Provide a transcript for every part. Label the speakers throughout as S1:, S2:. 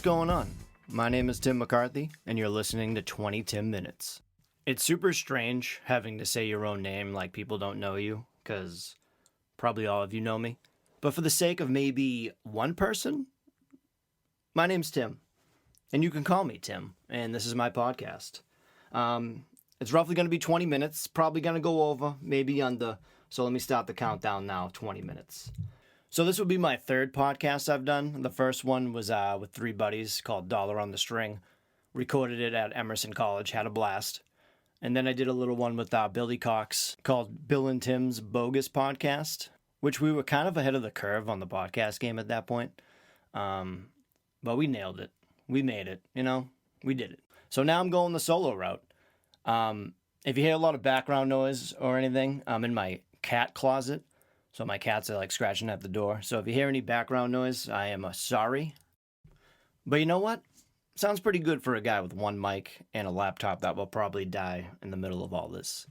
S1: going on? My name is Tim McCarthy, and you're listening to 20TIMinutes. It's super strange having to say your own name like people don't know you, because probably all of you know me. But for the sake of maybe one person, my name's Tim, and you can call me Tim, and this is my podcast. It's roughly going to be 20 minutes, probably going to go over, maybe under, so let me start the countdown now, 20 minutes. So this will be my third podcast I've done. The first one was with three buddies called Dollar on the String. Recorded it at Emerson College, had a blast. And then I did a little one with Billy Cox called Bill and Tim's Bogus Podcast, which we were kind of ahead of the curve on the podcast game at that point. But we nailed it. We made it, we did it. So now I'm going the solo route. If you hear a lot of background noise or anything, I'm in my cat closet. So my cats are like scratching at the door. So if you hear any background noise, I am sorry. But you know what? Sounds pretty good for a guy with one mic and a laptop that will probably die in the middle of all this.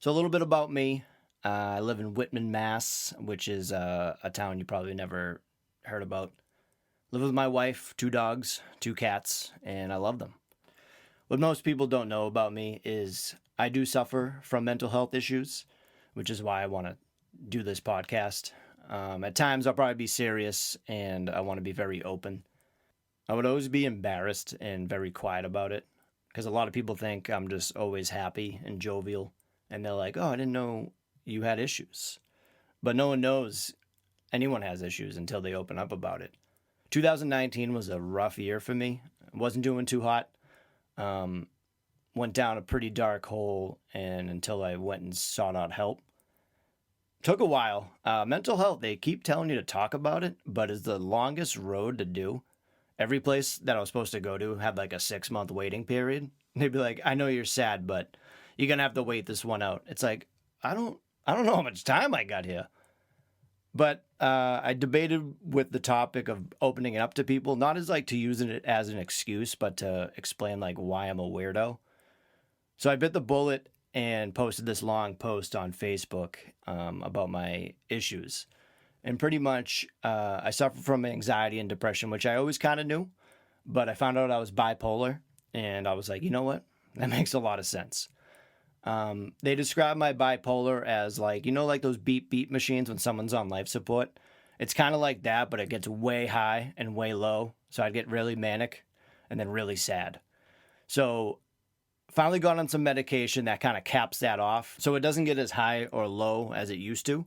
S1: So a little bit about me. I live in Whitman, Mass, which is a town you probably never heard about. Live with my wife, 2 dogs, 2 cats, and I love them. What most people don't know about me is I do suffer from mental health issues, which is why I want to do this podcast. At times I'll probably be serious and I want to be very open. I would always be embarrassed and very quiet about it because a lot of people think I'm just always happy and jovial and they're like, oh, I didn't know you had issues. But no one knows anyone has issues until they open up about it. 2019 was a rough year for me. I wasn't doing too hot. Went down a pretty dark hole and until I went and sought out help. Took a while. Mental health, they keep telling you to talk about it, but it's the longest road to do. Every place that I was supposed to go to had like a 6-month waiting period. They'd be like, I know you're sad, but you're going to have to wait this one out. It's like, I don't know how much time I got here. But I debated with the topic of opening it up to people, not as like to using it as an excuse, but to explain like why I'm a weirdo. So I bit the bullet and posted this long post on Facebook about my issues. And pretty much I suffer from anxiety and depression, which I always kind of knew, but I found out I was bipolar, and I was like, you know what? That makes a lot of sense. They describe my bipolar as like, like those beep beep machines when someone's on life support. It's kind of like that, but it gets way high and way low. So I'd get really manic and then really sad. So finally got on some medication that kind of caps that off, so it doesn't get as high or low as it used to.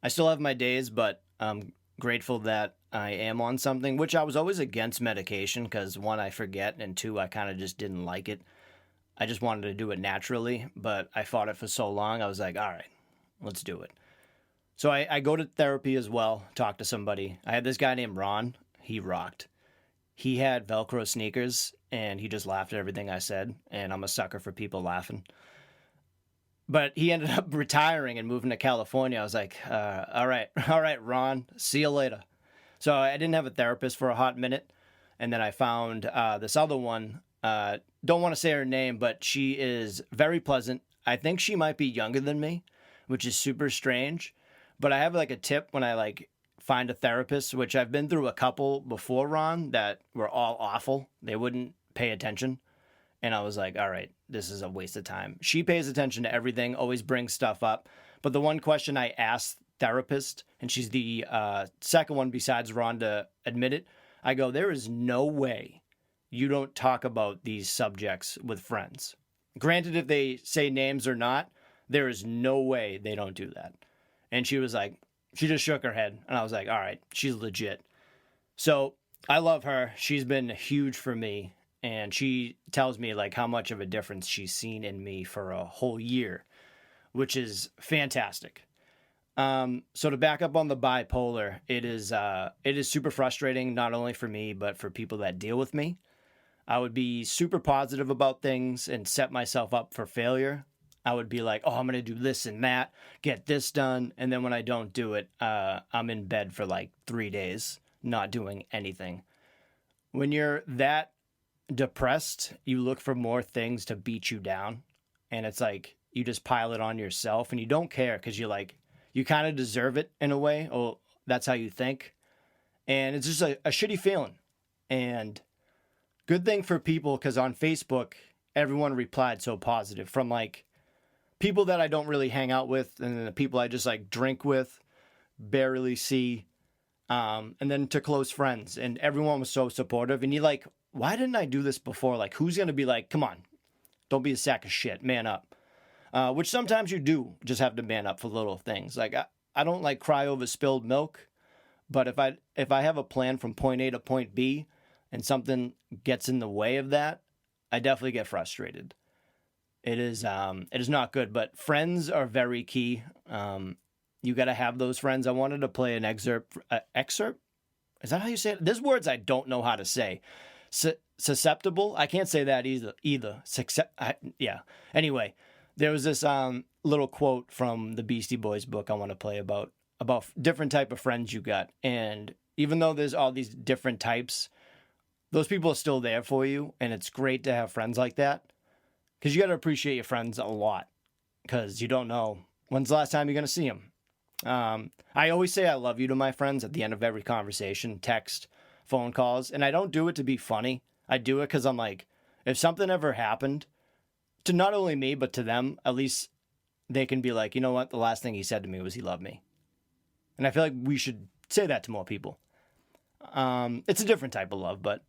S1: I still have my days, but I'm grateful that I am on something, which I was always against medication because 1, I forget, and 2, I kind of just didn't like it. I just wanted to do it naturally, but I fought it for so long, I was like, all right, let's do it. So I go to therapy as well, talk to somebody. I had this guy named Ron. He rocked. He had Velcro sneakers, and he just laughed at everything I said, and I'm a sucker for people laughing. But he ended up retiring and moving to California. I was like, all right, Ron, see you later. So I didn't have a therapist for a hot minute, and then I found this other one. Don't want to say her name, but she is very pleasant. I think she might be younger than me, which is super strange. But I have like a tip when I find a therapist, which I've been through a couple before Ron that were all awful. They wouldn't pay attention. And I was like, all right, this is a waste of time. She pays attention to everything, always brings stuff up. But the one question I asked therapist, and she's the second one besides Ron to admit it, I go, there is no way you don't talk about these subjects with friends. Granted, if they say names or not, there is no way they don't do that. And she was like, she just shook her head. And I was like, all right, she's legit. So I love her. She's been huge for me. And she tells me how much of a difference she's seen in me for a whole year, which is fantastic. So to back up on the bipolar, it is super frustrating, not only for me, but for people that deal with me. I would be super positive about things and set myself up for failure. I would be like, oh, I'm going to do this and that, get this done. And then when I don't do it, I'm in bed for 3 days, not doing anything. When you're that depressed, you look for more things to beat you down. And it's like, you just pile it on yourself and you don't care because you kind of deserve it in a way. Oh, that's how you think. And it's just a shitty feeling. And good thing for people, because on Facebook, everyone replied so positive, from like people that I don't really hang out with, and then the people I just like drink with, barely see, and then to close friends. And everyone was so supportive. And you're like, why didn't I do this before? Like, who's going to be like, come on, don't be a sack of shit, man up. Which sometimes you do just have to man up for little things. Like, I don't like cry over spilled milk, but if I have a plan from point A to point B and something gets in the way of that, I definitely get frustrated. It is not good, but friends are very key. You got to have those friends. I wanted to play an excerpt. Excerpt? Is that how you say it? There's words I don't know how to say. Susceptible? I can't say that either. Yeah. Anyway, there was this little quote from the Beastie Boys book I want to play about different type of friends you got. And even though there's all these different types, those people are still there for you. And it's great to have friends like that, because you got to appreciate your friends a lot, because you don't know when's the last time you're going to see them. I always say I love you to my friends at the end of every conversation, text, phone calls. And I don't do it to be funny. I do it because I'm like, if something ever happened to not only me, but to them, at least they can be like, you know what? The last thing he said to me was he loved me. And I feel like we should say that to more people. It's a different type of love, but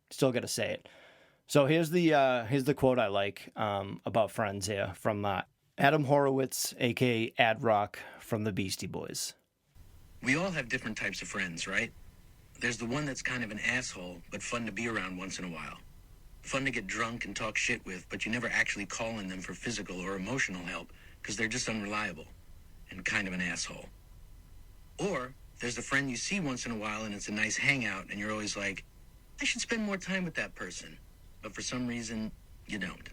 S1: still got to say it. So here's the quote I like about friends here from Adam Horowitz, a.k.a. Ad Rock, from the Beastie Boys.
S2: We all have different types of friends, right? There's the one that's kind of an asshole, but fun to be around once in a while. Fun to get drunk and talk shit with, but you never actually call on them for physical or emotional help because they're just unreliable and kind of an asshole. Or there's the friend you see once in a while and it's a nice hangout and you're always like, I should spend more time with that person. But for some reason, you don't.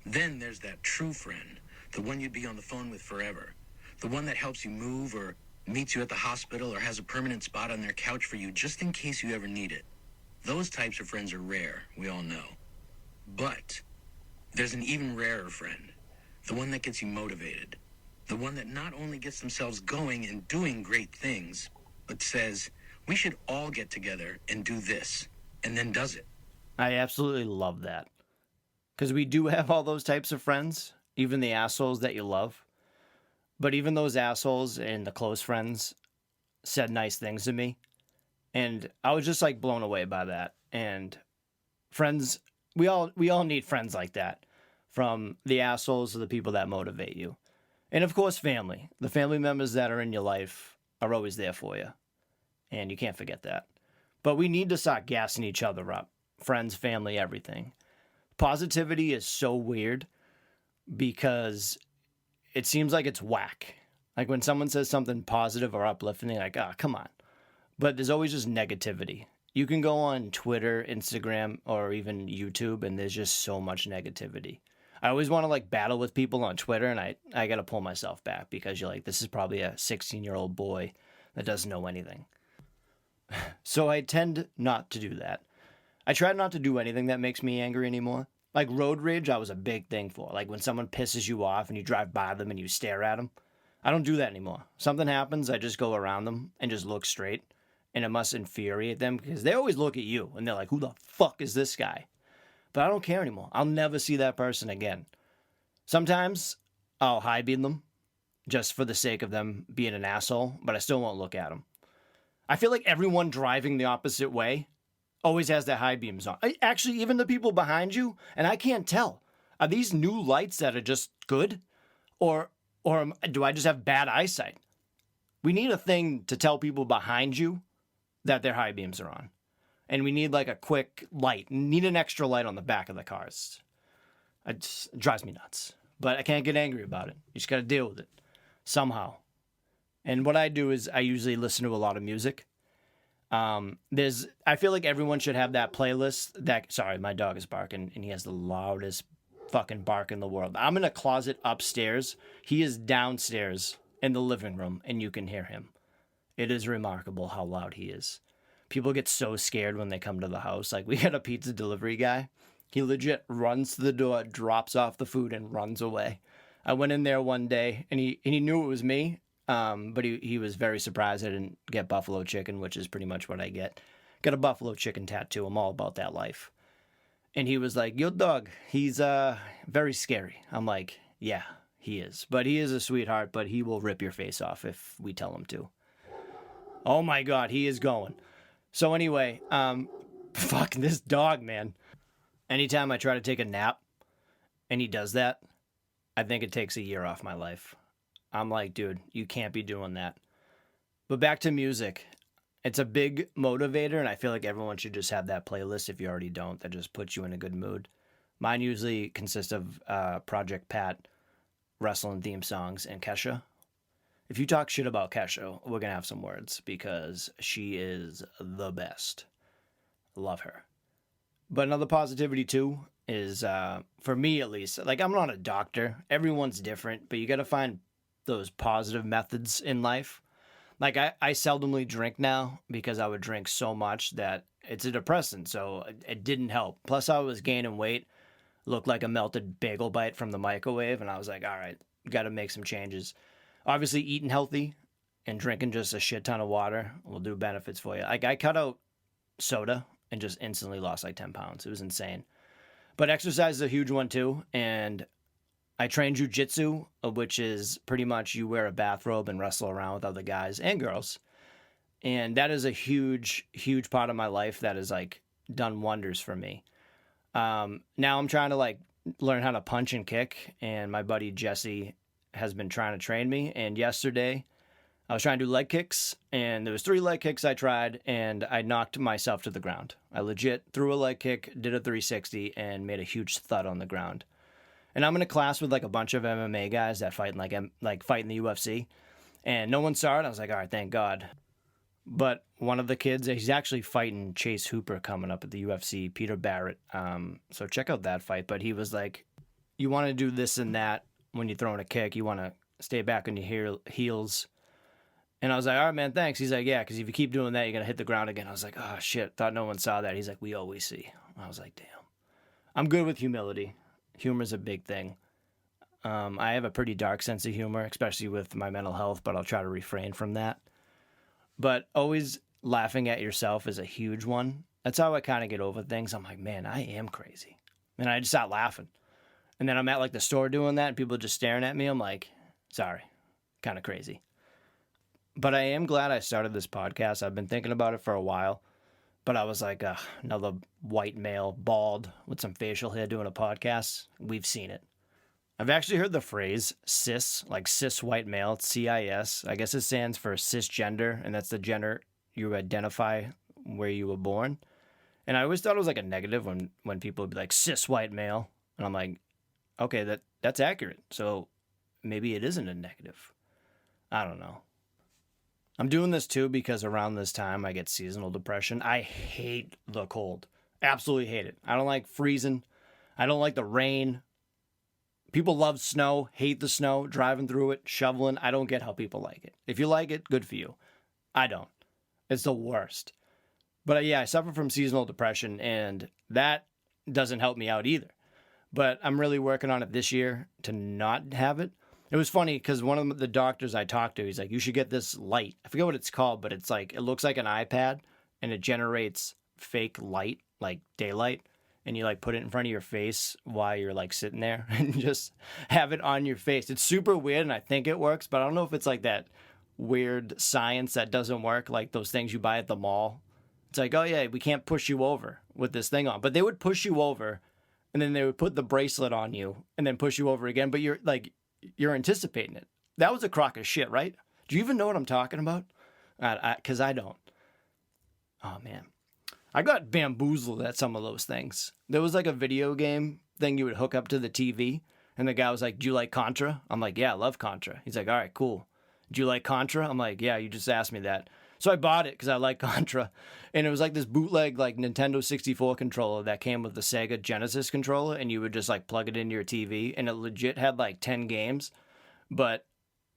S2: Then there's that true friend, the one you'd be on the phone with forever. The one that helps you move or meets you at the hospital or has a permanent spot on their couch for you just in case you ever need it. Those types of friends are rare, we all know. But there's an even rarer friend, the one that gets you motivated. The one that not only gets themselves going and doing great things, but says, we should all get together and do this, and then does it.
S1: I absolutely love that. Because we do have all those types of friends, even the assholes that you love. But even those assholes and the close friends said nice things to me. And I was just like blown away by that. And friends, we all need friends like that. From the assholes to the people that motivate you. And of course, family. The family members that are in your life are always there for you. And you can't forget that. But we need to start gassing each other up. Friends, family, everything. Positivity is so weird because it seems like it's whack. Like when someone says something positive or uplifting, like, oh, come on. But there's always just negativity. You can go on Twitter, Instagram, or even YouTube, and there's just so much negativity. I always want to like battle with people on Twitter, and I got to pull myself back because you're like, this is probably a 16-year-old boy that doesn't know anything. So I tend not to do that. I try not to do anything that makes me angry anymore. Like road rage, I was a big thing for. Like when someone pisses you off and you drive by them and you stare at them. I don't do that anymore. Something happens, I just go around them and just look straight. And it must infuriate them because they always look at you and they're like, who the fuck is this guy? But I don't care anymore. I'll never see that person again. Sometimes I'll high beam them just for the sake of them being an asshole, but I still won't look at them. I feel like everyone driving the opposite way always has their high beams on. Actually, even the people behind you, and I can't tell. Are these new lights that are just good? Or do I just have bad eyesight? We need a thing to tell people behind you that their high beams are on. And we need like a quick light. Need an extra light on the back of the cars. It drives me nuts. But I can't get angry about it. You just got to deal with it somehow. And what I do is I usually listen to a lot of music. I feel like everyone should have that playlist sorry, my dog is barking and he has the loudest fucking bark in the world. I'm in a closet upstairs. He is downstairs in the living room and you can hear him. It is remarkable how loud he is. People get so scared when they come to the house. Like we got a pizza delivery guy. He legit runs to the door, drops off the food and runs away. I went in there one day and he knew it was me. But he was very surprised I didn't get buffalo chicken, which is pretty much what I get. Got a buffalo chicken tattoo. I'm all about that life. And he was like, "Your dog, he's very scary." I'm like, "Yeah, he is. But he is a sweetheart, but he will rip your face off if we tell him to." Oh my God, he is going. So anyway, fuck this dog, man. Anytime I try to take a nap and he does that, I think it takes a year off my life. I'm like, dude, you can't be doing that. But back to music. It's a big motivator, and I feel like everyone should just have that playlist if you already don't. That just puts you in a good mood. Mine usually consists of Project Pat, wrestling theme songs, and Kesha. If you talk shit about Kesha, we're going to have some words because she is the best. Love her. But another positivity too is, for me at least, like I'm not a doctor. Everyone's different, but you got to find those positive methods in life. Like I seldomly drink now because I would drink so much that it's a depressant, so it didn't help. Plus I was gaining weight, looked like a melted bagel bite from the microwave, and I was like, all right, got to make some changes. Obviously eating healthy and drinking just a shit ton of water will do benefits for you. Like I cut out soda and just instantly lost like 10 pounds. It was insane. But exercise is a huge one too, and I train jujitsu, which is pretty much you wear a bathrobe and wrestle around with other guys and girls. And that is a huge, huge part of my life that has like done wonders for me. Now I'm trying to like learn how to punch and kick, and my buddy Jesse has been trying to train me. And yesterday I was trying to do leg kicks, and there was 3 leg kicks I tried, and I knocked myself to the ground. I legit threw a leg kick, did a 360, and made a huge thud on the ground. And I'm in a class with like a bunch of MMA guys that fight in fight in the UFC, and no one saw it. I was like, all right, thank God. But one of the kids, he's actually fighting Chase Hooper coming up at the UFC, Peter Barrett. So check out that fight. But he was like, you want to do this and that when you're throwing a kick. You want to stay back on your heels. And I was like, all right, man, thanks. He's like, yeah, because if you keep doing that, you're going to hit the ground again. I was like, oh, shit. Thought no one saw that. He's like, we always see. I was like, damn. I'm good with humility. Humor's a big thing. I have a pretty dark sense of humor, especially with my mental health, but I'll try to refrain from that. But always laughing at yourself is a huge one. That's how I kind of get over things. I'm like, man, I am crazy. And I just start laughing. And then I'm at like the store doing that and people just staring at me. I'm like, sorry, kind of crazy. But I am glad I started this podcast. I've been thinking about it for a while. But I was like, another white male, bald, with some facial hair doing a podcast. We've seen it. I've actually heard the phrase cis, like cis white male. It's CIS. I guess it stands for cisgender, and that's the gender you identify where you were born. And I always thought it was like a negative when people would be like cis white male. And I'm like, okay, that's accurate. So maybe it isn't a negative. I don't know. I'm doing this too because around this time I get seasonal depression. I hate the cold. Absolutely hate it. I don't like freezing. I don't like the rain. People love snow, hate the snow, driving through it, shoveling. I don't get how people like it. If you like it, good for you. I don't. It's the worst. But yeah, I suffer from seasonal depression, and that doesn't help me out either. But I'm really working on it this year to not have it. It was funny because one of the doctors I talked to, he's like, you should get this light. I forget what it's called, but it's like, it looks like an iPad and it generates fake light, like daylight. And you like put it in front of your face while you're like sitting there and just have it on your face. It's super weird and I think it works, but I don't know if it's like that weird science that doesn't work, like those things you buy at the mall. It's like, oh yeah, we can't push you over with this thing on. But they would push you over and then they would put the bracelet on you and then push you over again. But you're anticipating it. That was a crock of shit, right? Do you even know what I'm talking about? Because I don't. Oh, man. I got bamboozled at some of those things. There was like a video game thing you would hook up to the TV, and the guy was like, do you like Contra? I'm like, yeah, I love Contra. He's like, all right, cool. Do you like Contra? I'm like, yeah, you just asked me that. So I bought it because I like Contra. And it was like this bootleg like Nintendo 64 controller that came with the Sega Genesis controller, and you would just like plug it into your TV, and it legit had like 10 games, but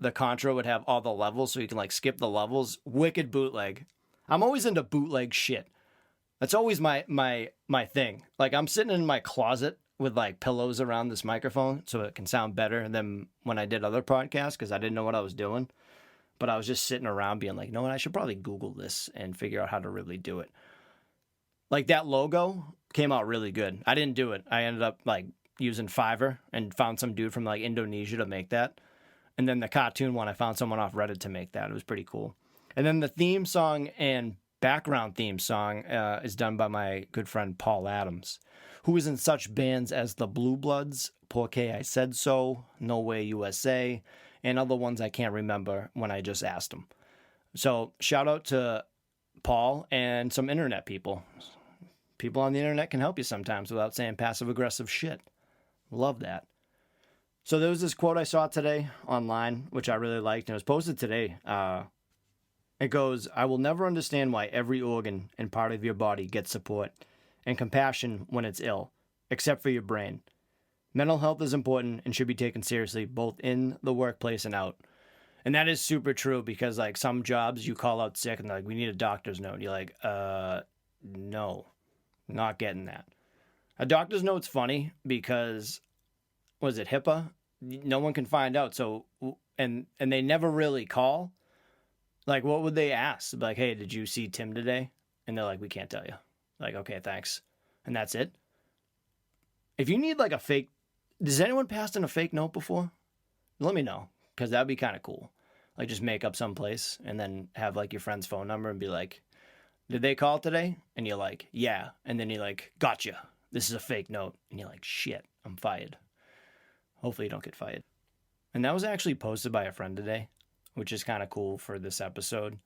S1: the Contra would have all the levels so you can like skip the levels. Wicked bootleg. I'm always into bootleg shit. That's always my thing. Like I'm sitting in my closet with like pillows around this microphone so it can sound better than when I did other podcasts because I didn't know what I was doing. But I was just sitting around being like, no, I should probably Google this and figure out how to really do it. Like that logo came out really good. I didn't do it. I ended up like using Fiverr and found some dude from like Indonesia to make that. And then the cartoon one, I found someone off Reddit to make that. It was pretty cool. And then the theme song and background theme song is done by my good friend Paul Adams, who is in such bands as the Blue Bloods, Porque I Said So, No Way USA, and other ones I can't remember when I just asked him. So shout out to Paul and some internet people. People on the internet can help you sometimes without saying passive aggressive shit. Love that. So there was this quote I saw today online, which I really liked, and it was posted today. It goes, "I will never understand why every organ and part of your body gets support and compassion when it's ill, except for your brain. Mental health is important and should be taken seriously, both in the workplace and out." And that is super true because, like, some jobs you call out sick and they're like, "We need a doctor's note." And you're like, no, not getting that. A doctor's note's funny because, was it HIPAA? No one can find out. So, and they never really call. Like, what would they ask? Like, "Hey, did you see Tim today?" And they're like, "We can't tell you." Like, "Okay, thanks." And that's it. If you need like a fake, does anyone pass in a fake note before? Let me know, because that'd be kind of cool. Like, just make up someplace and then have like your friend's phone number and be like, "Did they call today?" And you're like, "Yeah." And then you're like, "Gotcha. This is a fake note." And you're like, "Shit, I'm fired." Hopefully you don't get fired. And that was actually posted by a friend today, which is kind of cool for this episode,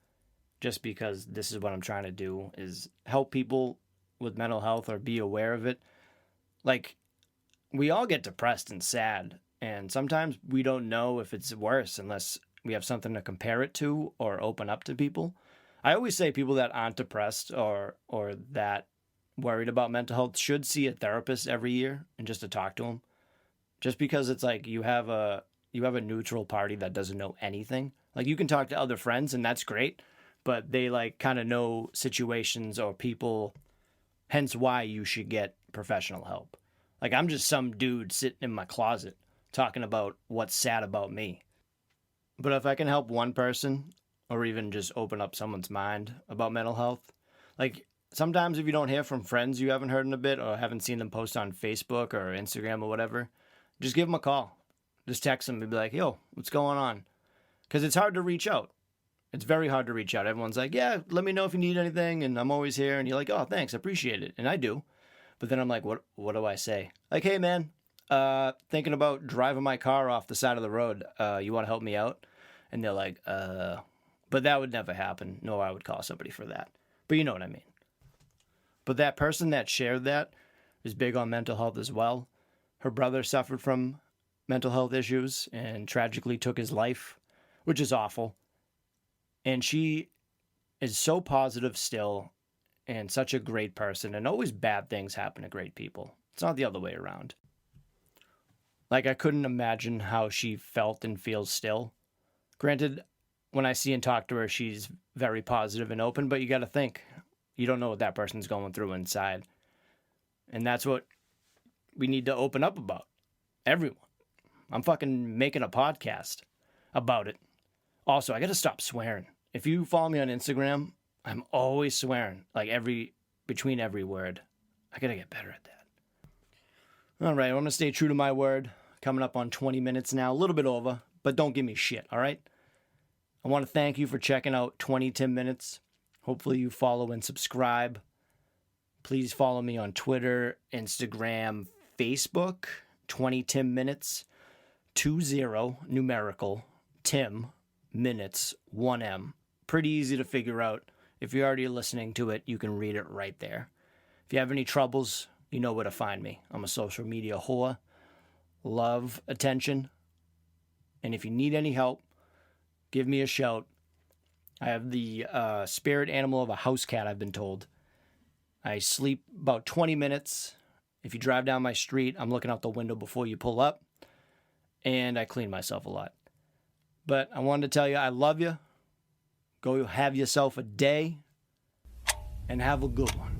S1: just because this is what I'm trying to do, is help people with mental health or be aware of it. Like, we all get depressed and sad, and sometimes we don't know if it's worse unless we have something to compare it to or open up to people. I always say people that aren't depressed or that worried about mental health should see a therapist every year and just to talk to them. Just because it's like you have a neutral party that doesn't know anything. Like, you can talk to other friends and that's great, but they like kind of know situations or people, hence why you should get professional help. Like, I'm just some dude sitting in my closet talking about what's sad about me. But if I can help one person or even just open up someone's mind about mental health, like sometimes if you don't hear from friends you haven't heard in a bit or haven't seen them post on Facebook or Instagram or whatever, just give them a call. Just text them and be like, "Yo, what's going on?" Because it's hard to reach out. It's very hard to reach out. Everyone's like, "Yeah, let me know if you need anything, and I'm always here." And you're like, "Oh, thanks, I appreciate it." And I do. But then I'm like, what do I say? Like, "Hey, man, thinking about driving my car off the side of the road. You want to help me out?" And they're like, But that would never happen, nor I would call somebody for that. But you know what I mean. But that person that shared that is big on mental health as well. Her brother suffered from mental health issues and tragically took his life, which is awful. And she is so positive still and such a great person. And always bad things happen to great people. It's not the other way around. Like, I couldn't imagine how she felt and feels still. Granted, when I see and talk to her, she's very positive and open, but you got to think, you don't know what that person's going through inside. And that's what we need to open up about. Everyone. I'm fucking making a podcast about it. Also, I got to stop swearing. If you follow me on Instagram, I'm always swearing, like between every word. I got to get better at that. All right, I'm going to stay true to my word. Coming up on 20 minutes now, a little bit over, but don't give me shit, all right? I want to thank you for checking out 20TIMinutes. Hopefully you follow and subscribe. Please follow me on Twitter, Instagram, Facebook, 20TIMinutes, 20 numerical, Tim, minutes, 1M. Pretty easy to figure out. If you're already listening to it, you can read it right there. If you have any troubles, you know where to find me. I'm a social media whore. Love attention. And if you need any help, give me a shout. I have the spirit animal of a house cat, I've been told. I sleep about 20 minutes. If you drive down my street, I'm looking out the window before you pull up. And I clean myself a lot. But I wanted to tell you I love you. Go have yourself a day. And have a good one.